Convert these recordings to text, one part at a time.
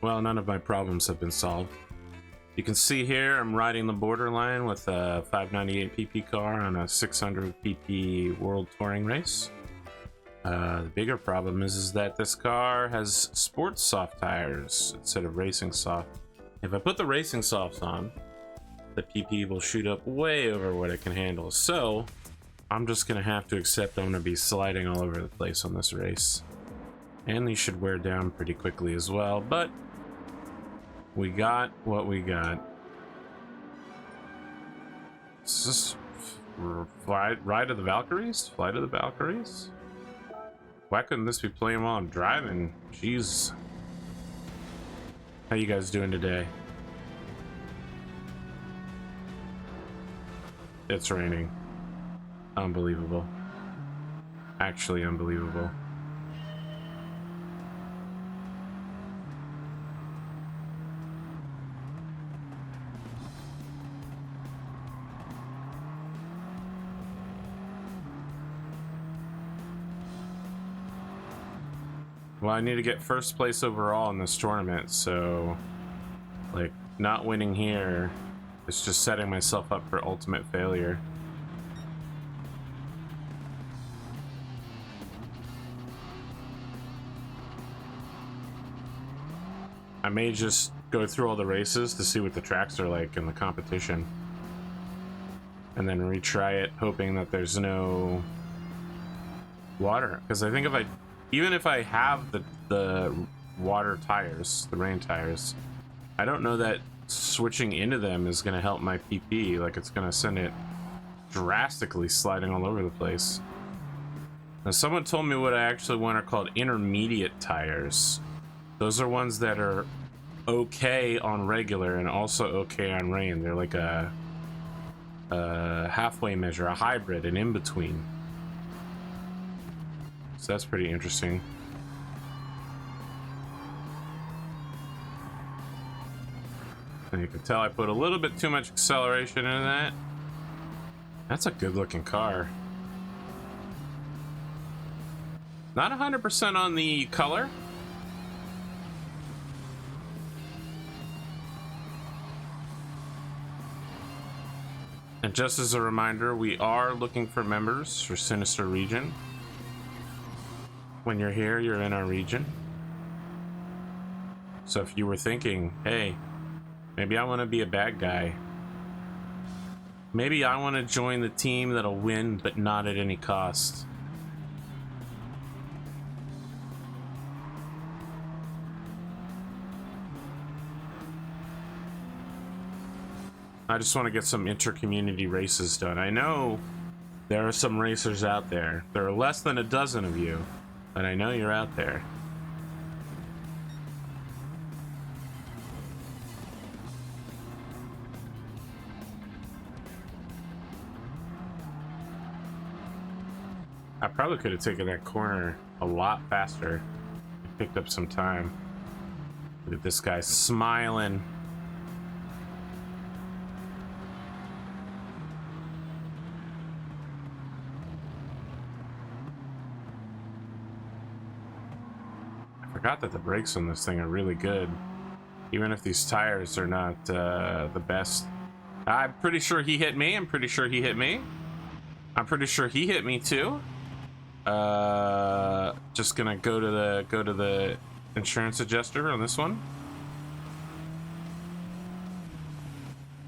Well, none of my problems have been solved. You can see here I'm riding the borderline with a 598 PP car on a 600 PP World Touring race. The bigger problem is that this car has sports soft tires instead of racing soft. If I put the racing softs on, the PP will shoot up way over what it can handle. So I'm just gonna have to accept I'm gonna be sliding all over the place on this race. And these should wear down pretty quickly as well, but we got what we got. Let's just ride to the Valkyries? Fly to the Valkyries? Why couldn't this be playing while I'm driving? Jeez. How you guys doing today? It's raining. Unbelievable. Actually unbelievable. Well, I need to get first place overall in this tournament, so like not winning here is just setting myself up for ultimate failure. I may just go through all the races to see what the tracks are like in the competition, and then retry it, hoping that there's no water. Because I think even if I have the water tires, the rain tires, I don't know that switching into them is going to help my PP. Like, it's going to send it drastically sliding all over the place. Now, someone told me what I actually want are called intermediate tires. Those are ones that are okay on regular and also okay on rain. They're like a halfway measure, a hybrid, an in-between. So that's pretty interesting. And you can tell I put a little bit too much acceleration in that. That's a good looking car. Not 100% on the color. And just as a reminder, we are looking for members for Sinister Region. When you're here, you're in our region. So if you were thinking, hey, maybe I want to be a bad guy. Maybe I want to join the team that'll win, but not at any cost. I just want to get some inter-community races done. I know there are some racers out there. There are less than a dozen of you. But I know you're out there. I probably could have taken that corner a lot faster. Picked up some time. Look at this guy smiling. I forgot that the brakes on this thing are really good, even if these tires are not the best. I'm pretty sure he hit me. I'm pretty sure he hit me. I'm pretty sure he hit me too. Just gonna go to the insurance adjuster on this one.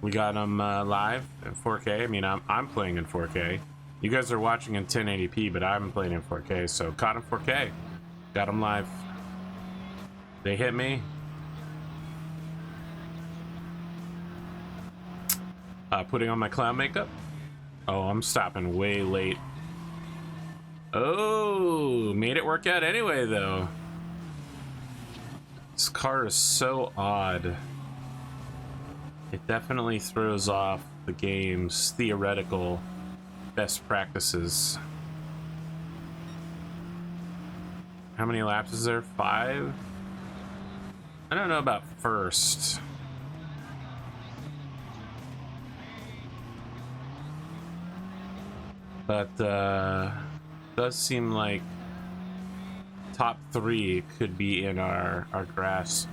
We got him live in 4K. I mean, I'm playing in 4K. You guys are watching in 1080p, but I'm playing in 4K. So caught him 4K. Got him live. They hit me. Putting on my clown makeup. Oh, I'm stopping way late. Oh, made it work out anyway, though. This car is so odd. It definitely throws off the game's theoretical best practices. How many laps is there? 5? I don't know about first. But does seem like top 3 could be in our grasp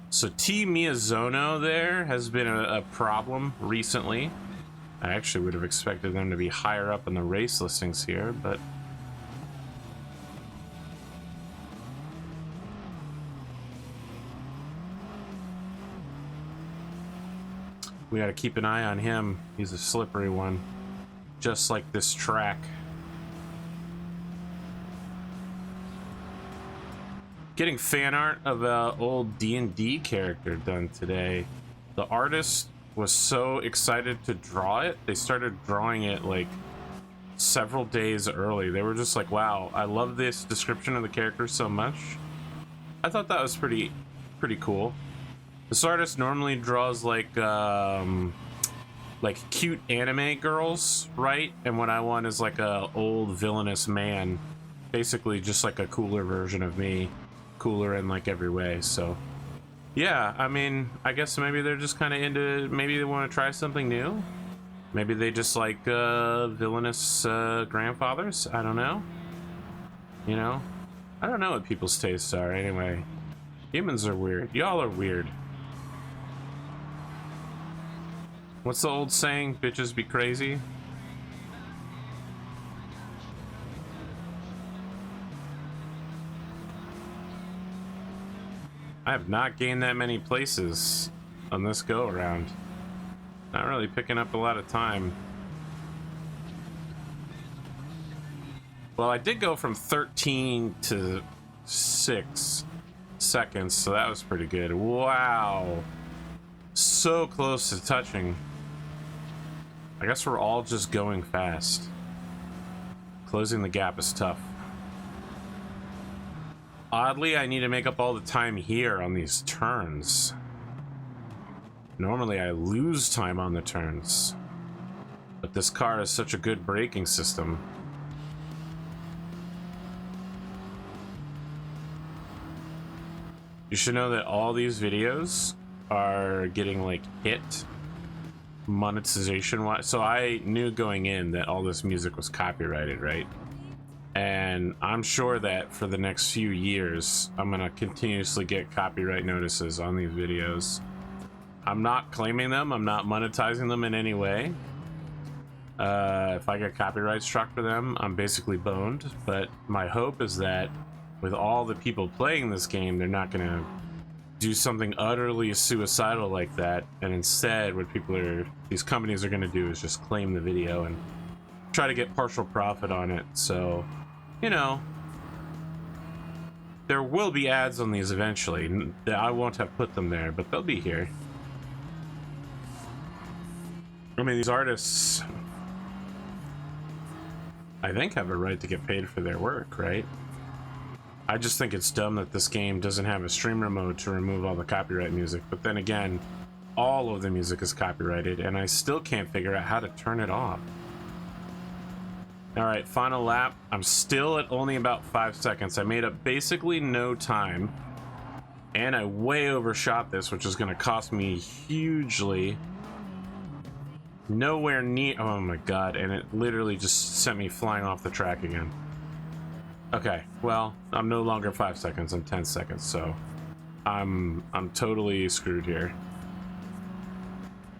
So T Miyazono there has been a problem recently. I actually would have expected them to be higher up in the race listings here, but we got to keep an eye on him. He's a slippery one, just like this track. Getting fan art of an old D&D character done today. The artist was so excited to draw it, they started drawing it like several days early. They were just like, wow, I love this description of the character so much. I thought that was pretty cool. This artist normally draws like cute anime girls, right? And what I want is like a old villainous man, basically just like a cooler version of me. Cooler in like every way. So yeah, I mean, I guess maybe they're just kind of into, maybe they want to try something new. Maybe they just like villainous grandfathers. I don't know. You know, I don't know what people's tastes are anyway. Humans are weird. Y'all are weird. What's the old saying? Bitches be crazy. I have not gained that many places on this go around. Not really picking up a lot of time. Well, I did go from 13 to 6 seconds, so that was pretty good. Wow. So close to touching. I guess we're all just going fast. Closing the gap is tough. Oddly, I need to make up all the time here on these turns. Normally, I lose time on the turns. But this car has such a good braking system. You should know that all these videos are getting, like, hit monetization-wise. So I knew going in that all this music was copyrighted, right? And I'm sure that for the next few years, I'm gonna continuously get copyright notices on these videos. I'm not claiming them, I'm not monetizing them in any way. If I get copyright struck for them, I'm basically boned. But my hope is that with all the people playing this game, they're not gonna do something utterly suicidal like that. And instead, what these companies are gonna do is just claim the video and try to get partial profit on it. So, you know, there will be ads on these eventually. I won't have put them there, but they'll be here. I mean, these artists, I think, have a right to get paid for their work, right? I just think it's dumb that this game doesn't have a streamer mode to remove all the copyright music. But then again, all of the music is copyrighted, and I still can't figure out how to turn it off. All right, final lap. I'm still at only about 5 seconds. I made up basically no time, and I way overshot this, which is going to cost me hugely. Nowhere near. Oh my god! And it literally just sent me flying off the track again. Okay, well, I'm no longer 5 seconds. I'm 10 seconds. So, I'm totally screwed here.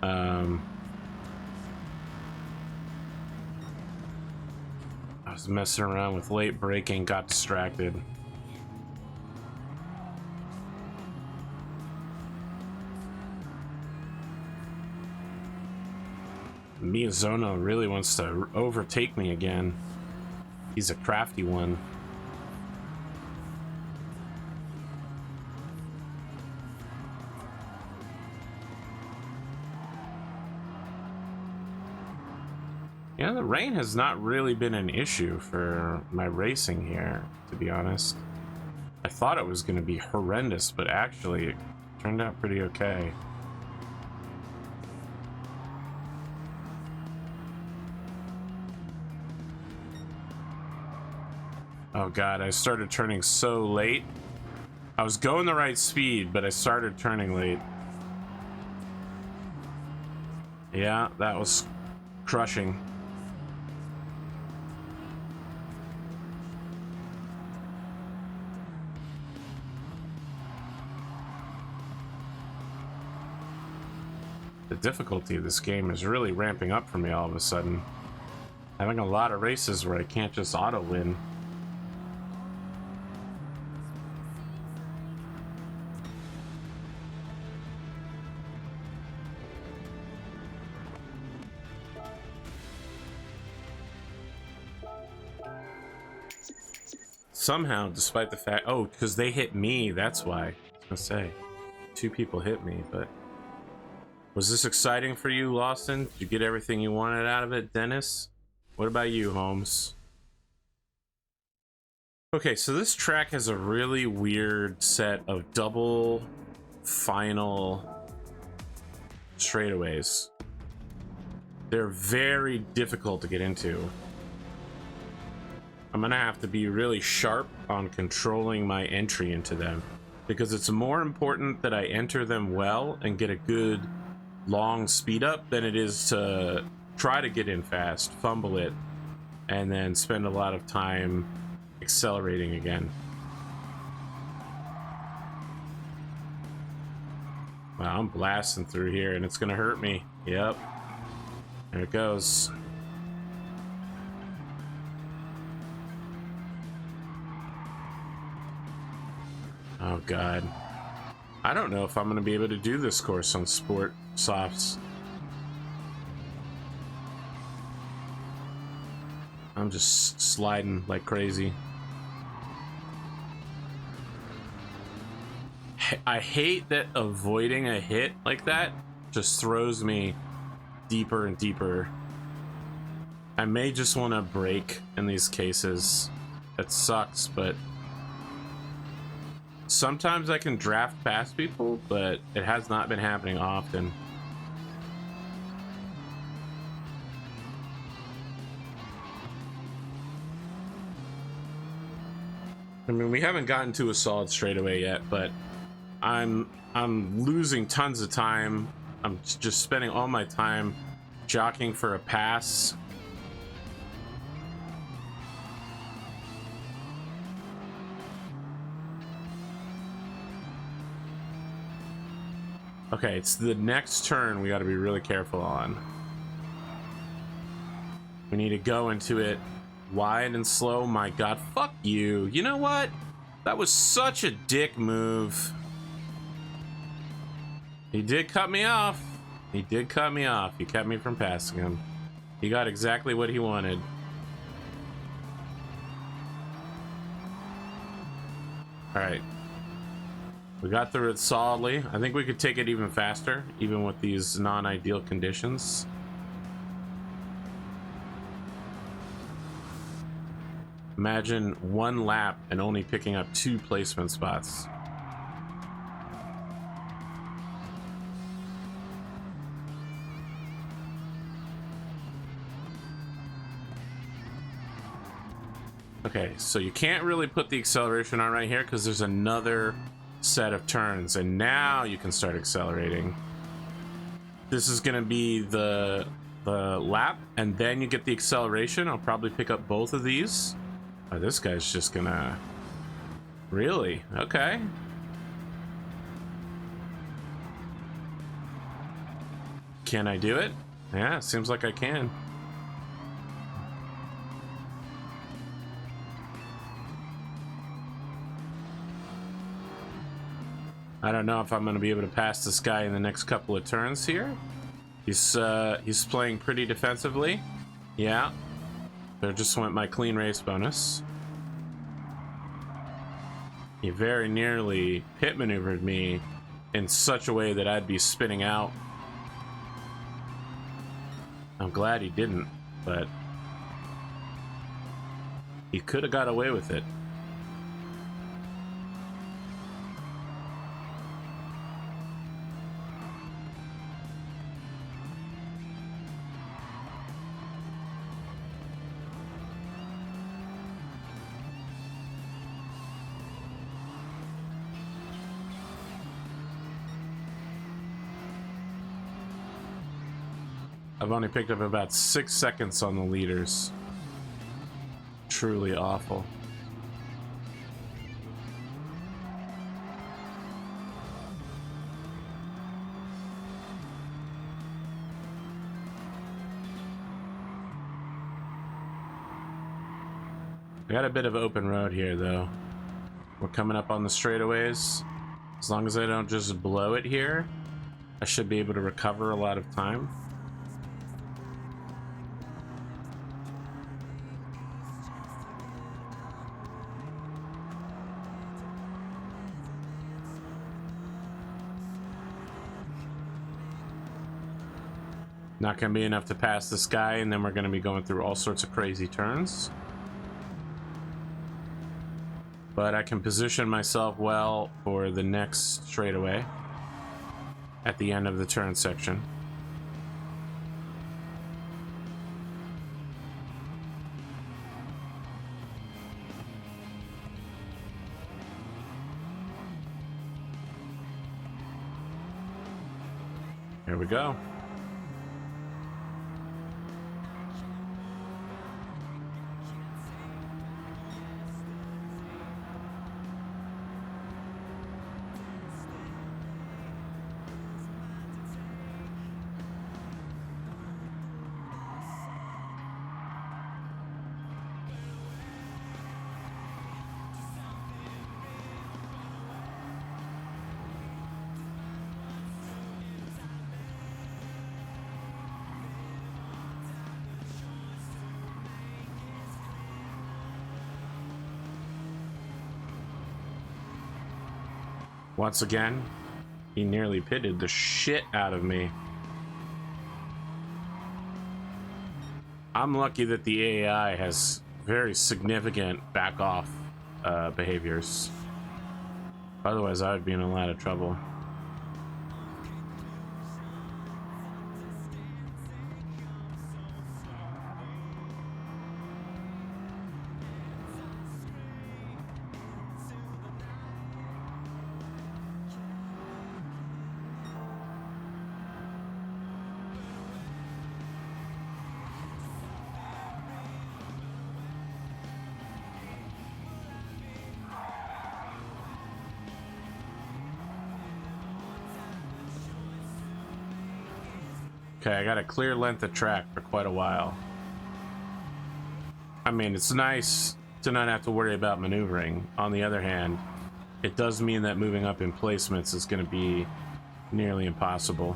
I was messing around with late braking, got distracted. Miyazono really wants to overtake me again. He's a crafty one. Yeah, the rain has not really been an issue for my racing here, to be honest. I thought it was going to be horrendous, but actually it turned out pretty okay. Oh god, I started turning so late. I was going the right speed, but I started turning late. Yeah, that was crushing. The difficulty of this game is really ramping up for me all of a sudden. Having a lot of races where I can't just auto win. Somehow, despite the fact... Oh, because they hit me, that's why. I was gonna say. 2 people hit me, but... Was this exciting for you, Lawson? Did you get everything you wanted out of it, Dennis? What about you, Holmes? Okay, so this track has a really weird set of double final straightaways. They're very difficult to get into. I'm gonna have to be really sharp on controlling my entry into them, because it's more important that I enter them well and get a good long speed up than it is to try to get in fast, fumble it, and then spend a lot of time accelerating again. Wow, I'm blasting through here and it's gonna hurt me. Yep. There it goes. Oh god. I don't know if I'm gonna be able to do this course on sport softs. I'm just sliding like crazy. I hate that avoiding a hit like that just throws me deeper and deeper. I may just want to brake in these cases. That sucks, but sometimes I can draft past people, but it has not been happening often. I mean, we haven't gotten to a solid straightaway yet, but I'm losing tons of time. I'm just spending all my time jockeying for a pass. Okay, it's the next turn we got to be really careful on. We need to go into it wide and slow. My god, fuck you. You know what? That was such a dick move. He did cut me off. He did cut me off. He kept me from passing him. He got exactly what he wanted. Alright. We got through it solidly. I think we could take it even faster, even with these non-ideal conditions. Imagine one lap and only picking up 2 placement spots. Okay, so you can't really put the acceleration on right here because there's another set of turns, and now you can start accelerating. This is gonna be the lap, and then you get the acceleration. I'll probably pick up both of these. Oh, this guy's just gonna... Really? Okay. Can I do it? Yeah, it seems like I can. I don't know if I'm going to be able to pass this guy in the next couple of turns here. He's playing pretty defensively. Yeah. There just went my clean race bonus. He very nearly pit maneuvered me in such a way that I'd be spinning out. I'm glad he didn't, but he could have got away with it. I've only picked up about 6 seconds on the leaders. Truly awful. I got a bit of open road here, though. We're coming up on the straightaways. As long as I don't just blow it here, I should be able to recover a lot of time. Not going to be enough to pass this guy, and then we're going to be going through all sorts of crazy turns. But I can position myself well for the next straightaway at the end of the turn section. Here we go. Once again, he nearly pitted the shit out of me. I'm lucky that the AI has very significant back off behaviors. Otherwise, I would be in a lot of trouble. Okay, I got a clear length of track for quite a while. I mean, it's nice to not have to worry about maneuvering. On the other hand, it does mean that moving up in placements is going to be nearly impossible.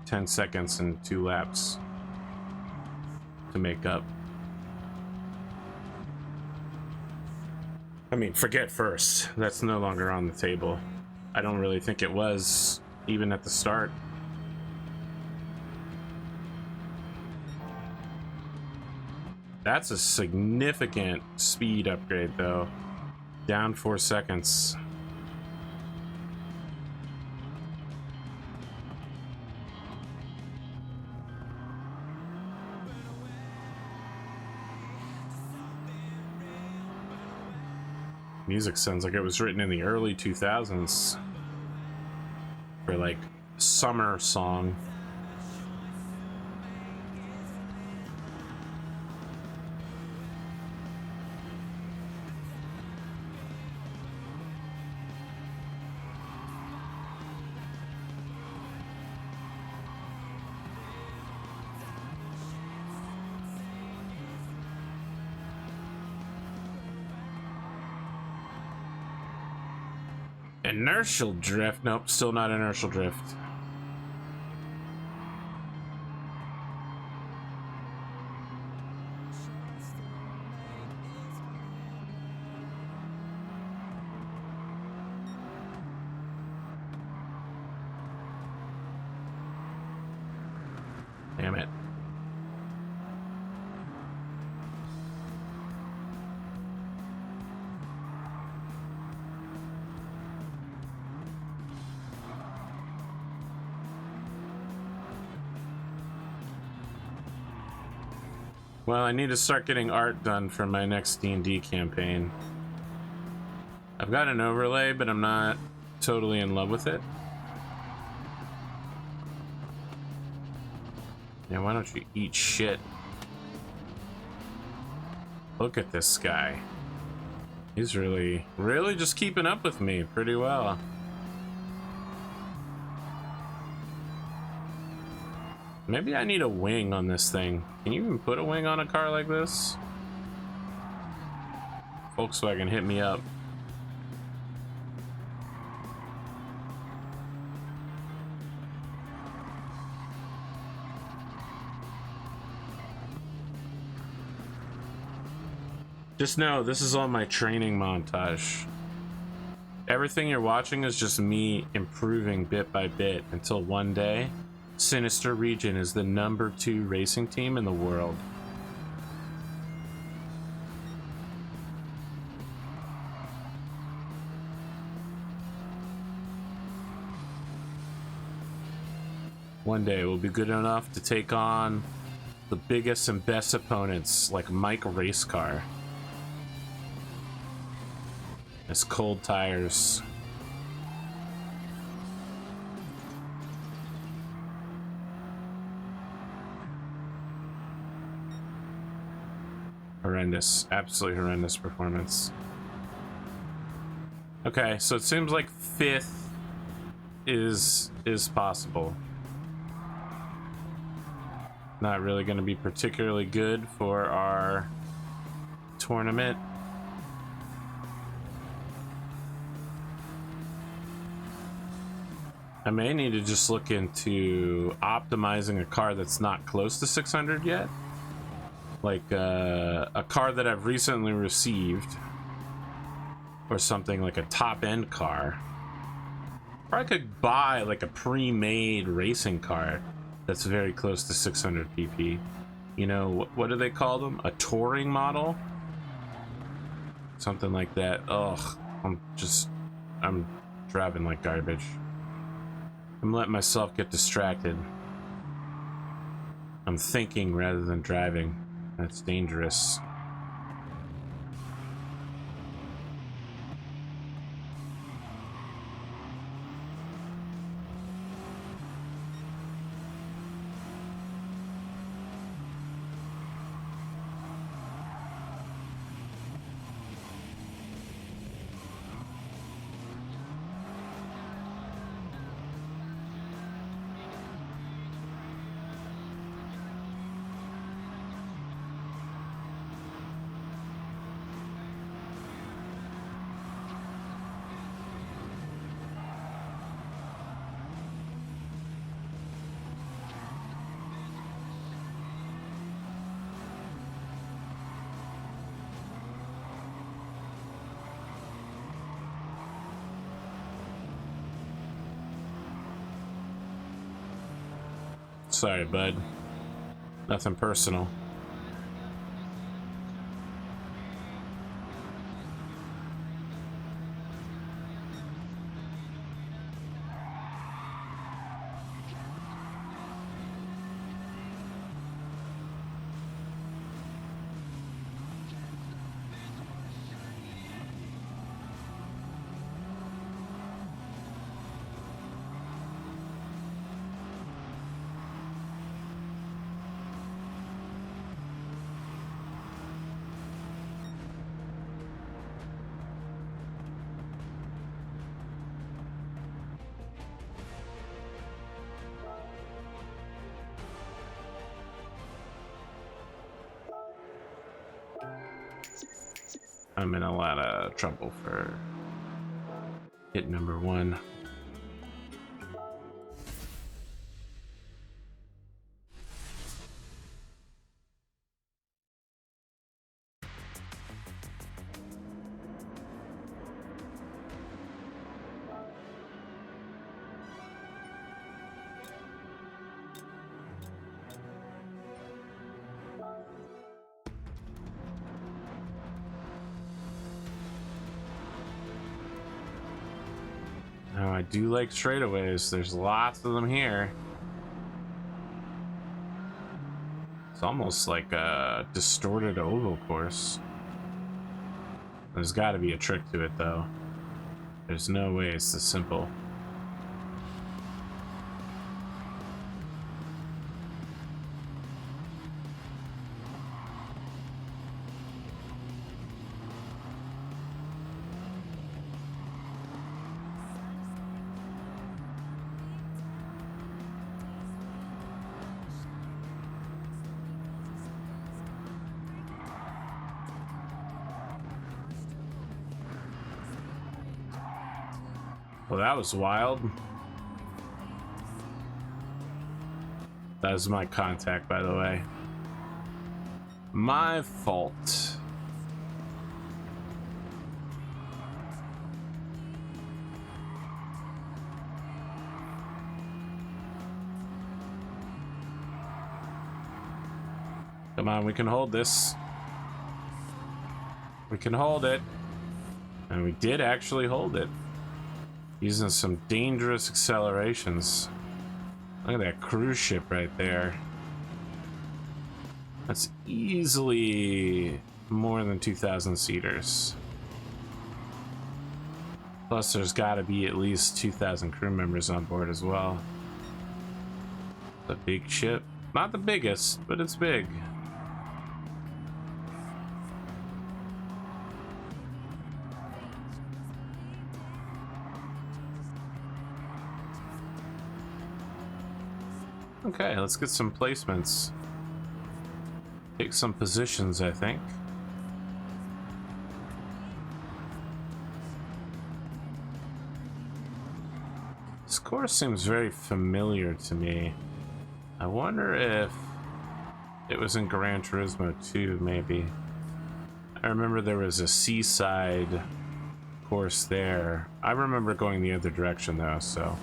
"10 seconds and 2 laps to make up." I mean, forget first. That's no longer on the table. I don't really think it was, even at the start. That's a significant speed upgrade, though. Down 4 seconds. Music sounds like it was written in the early 2000s for like summer song. Inertial drift. Nope, still not inertial drift. Damn it. Well, I need to start getting art done for my next D&D campaign. I've got an overlay, but I'm not totally in love with it. Yeah, why don't you eat shit? Look at this guy. He's really just keeping up with me pretty well. Maybe I need a wing on this thing. Can you even put a wing on a car like this? Volkswagen, hit me up. Just know, this is all my training montage. Everything you're watching is just me improving bit by bit until one day, Sinister Region is the #2 racing team in the world. One day we'll be good enough to take on the biggest and best opponents like Mike Racecar. It's cold tires. Horrendous, absolutely horrendous performance. Okay, so it seems like 5th is possible. Not really going to be particularly good for our tournament. I may need to just look into optimizing a car that's not close to 600 yet. Like a car that I've recently received. Or something like a top-end car. Or I could buy like a pre-made racing car that's very close to 600 pp. You know, what do they call them? A touring model? Something like that. Ugh, I'm driving like garbage. I'm letting myself get distracted. I'm thinking rather than driving. That's dangerous. Sorry, bud. Nothing personal. I'm in a lot of trouble for hit #1. Now, I do like straightaways. There's lots of them here. It's almost like a distorted oval course. There's got to be a trick to it, though. There's no way it's this simple. Well, that was wild. That was my contact, by the way. My fault. Come on, we can hold this. We can hold it. And we did actually hold it. Using some dangerous accelerations. Look at that cruise ship right there. That's easily more than 2,000 seaters. Plus, there's got to be at least 2,000 crew members on board as well. The big ship. Not the biggest, but it's big. Okay, let's get some placements. Take some positions, I think. This course seems very familiar to me. I wonder if it was in Gran Turismo 2, maybe. I remember there was a seaside course there. I remember going the other direction though, so.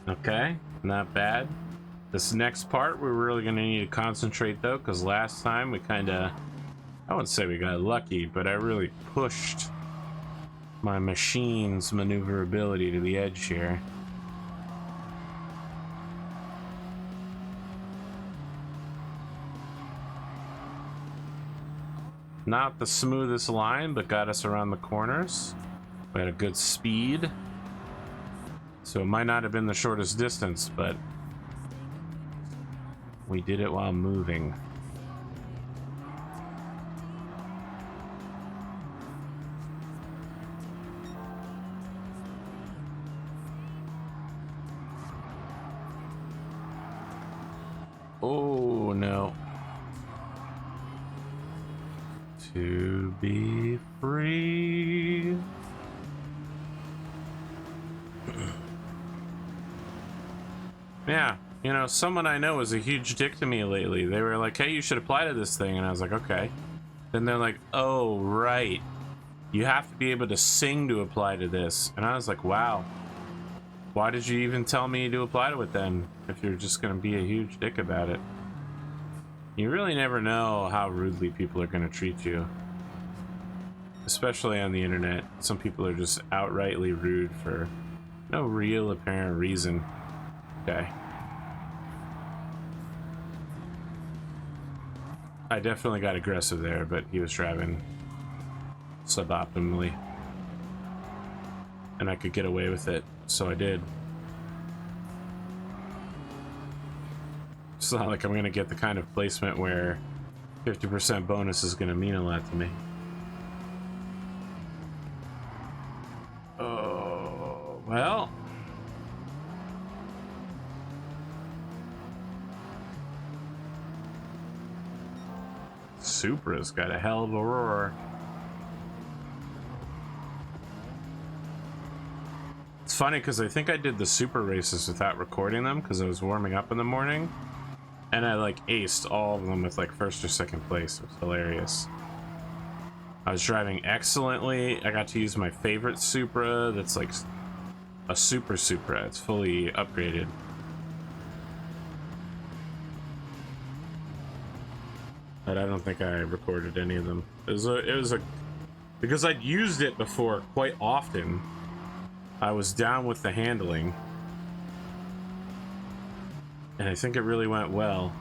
Okay, not bad. This next part, we're really going to need to concentrate though, because last time we kind of, I wouldn't say we got lucky, but I really pushed my machine's maneuverability to the edge here. Not the smoothest line, but got us around the corners. We had a good speed. So it might not have been the shortest distance, but we did it while moving. Oh no. To be free. Yeah, you know, someone I know was a huge dick to me lately. They were like, hey, you should apply to this thing. And I was like, okay. Then they're like, oh, right. You have to be able to sing to apply to this. And I was like, wow. Why did you even tell me to apply to it then, if you're just going to be a huge dick about it? You really never know how rudely people are going to treat you. Especially on the internet. Some people are just outrightly rude for no real apparent reason. Okay. I definitely got aggressive there, but he was driving suboptimally. And I could get away with it, so I did. It's not like I'm gonna get the kind of placement where 50% bonus is gonna mean a lot to me. Oh, well. Supra's got a hell of a roar. It's funny because I think I did the Supra races without recording them because I was warming up in the morning, and I like aced all of them with like first or second place. It was hilarious. I was driving excellently. I got to use my favorite Supra that's like a Super Supra. It's fully upgraded. But I don't think I recorded any of them. It was a because I'd used it before quite often. I was down with the handling, and I think it really went well.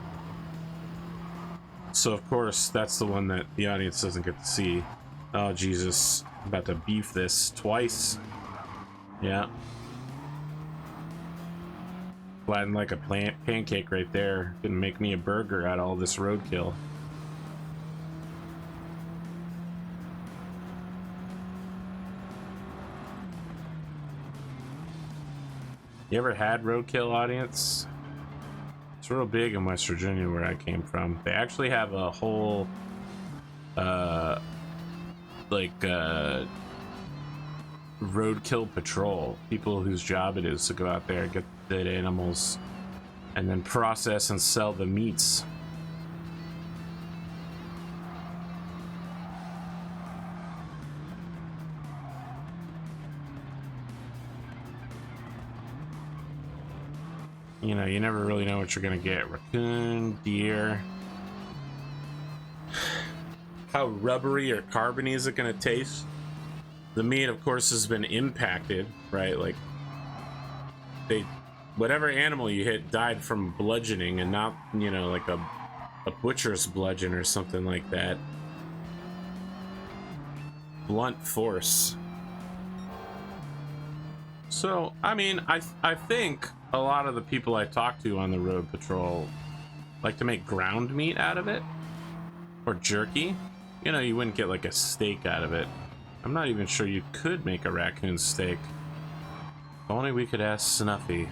So of course that's the one that the audience doesn't get to see. Oh Jesus, I'm about to beef this twice. Yeah. Flattened like a pancake right there. Didn't make me a burger out of all this roadkill. You ever had roadkill, audience? It's real big in West Virginia where I came from. They actually have a whole roadkill patrol. People whose job it is to go out there, get dead animals, and then process and sell the meats. You know, you never really know what you're gonna get. Raccoon, deer. How rubbery or carbony is it gonna taste? The meat, of course, has been impacted, right? Like, whatever animal you hit died from bludgeoning and not, you know, like a butcher's bludgeon or something like that. Blunt force. So, I mean, I think a lot of the people I talk to on the road patrol like to make ground meat out of it. Or jerky. You know, you wouldn't get like a steak out of it. I'm not even sure you could make a raccoon steak. If only we could ask Snuffy.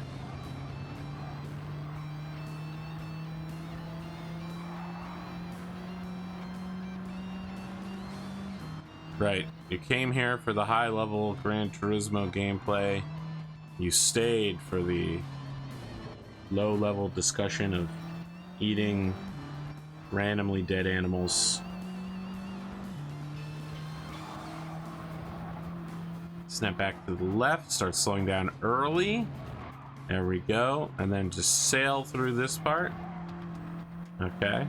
Right, you came here for the high-level Gran Turismo gameplay. You stayed for the low-level discussion of eating randomly dead animals. Snap back to the left, start slowing down early. There we go, and then just sail through this part. Okay.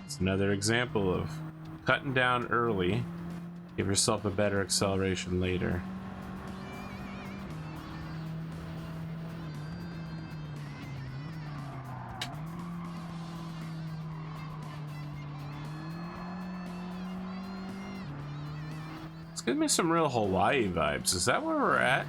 It's another example of cutting down early. Give yourself a better acceleration later. It's giving me some real Hawaii vibes. Is that where we're at?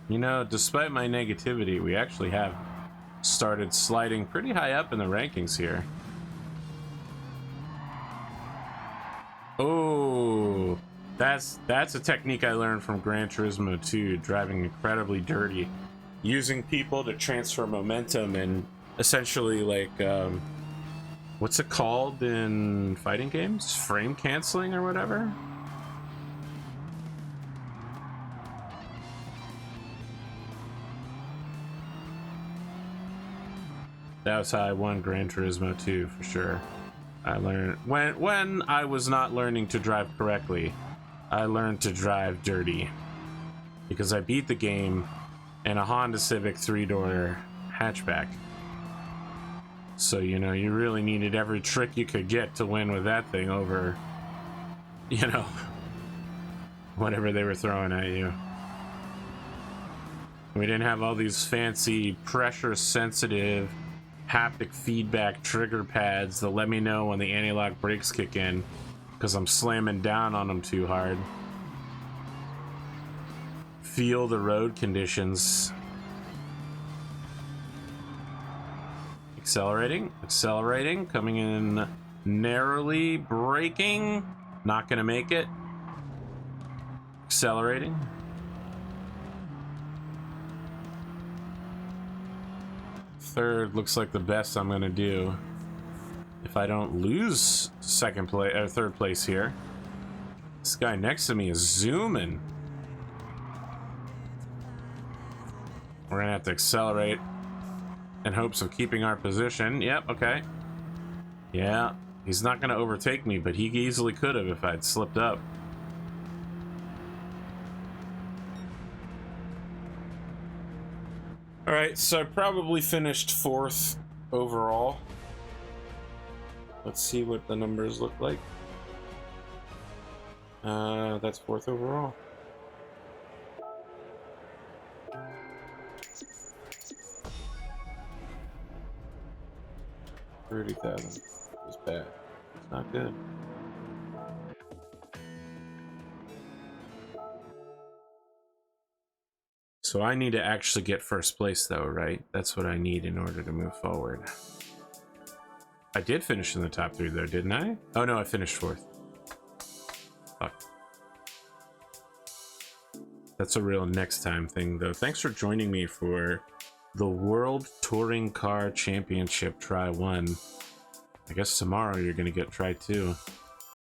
You know, despite my negativity, we actually have started sliding pretty high up in the rankings here. Oh, that's a technique I learned from Gran Turismo 2, driving incredibly dirty, using people to transfer momentum and essentially like what's it called in fighting games? Frame canceling or whatever? That was how I won Gran Turismo 2 for sure. I learned when I was not learning to drive correctly, I learned to drive dirty. Because I beat the game in a Honda Civic 3-door hatchback. So, you know, you really needed every trick you could get to win with that thing over, you know, whatever they were throwing at you. We didn't have all these fancy pressure sensitive haptic feedback trigger pads that let me know when the anti-lock brakes kick in because I'm slamming down on them too hard. Feel the road conditions. Accelerating, coming in narrowly, braking, not gonna make it. Accelerating. Third looks like the best I'm gonna do if I don't lose second place or third place here. This guy next to me is zooming. We're gonna have to accelerate in hopes of keeping our position. Yep, okay. Yeah, he's not gonna overtake me, but he easily could have if I'd slipped up. All right, so I probably finished 4th overall. Let's see what the numbers look like. That's 4th overall. 30,000 is bad. It's not good. So I need to actually get first place though, right? That's what I need in order to move forward. I did finish in the top 3 though, didn't I? Oh no, I finished 4th. Fuck. That's a real next time thing though. Thanks for joining me for the World Touring Car Championship Try 1. I guess tomorrow you're gonna get Try 2.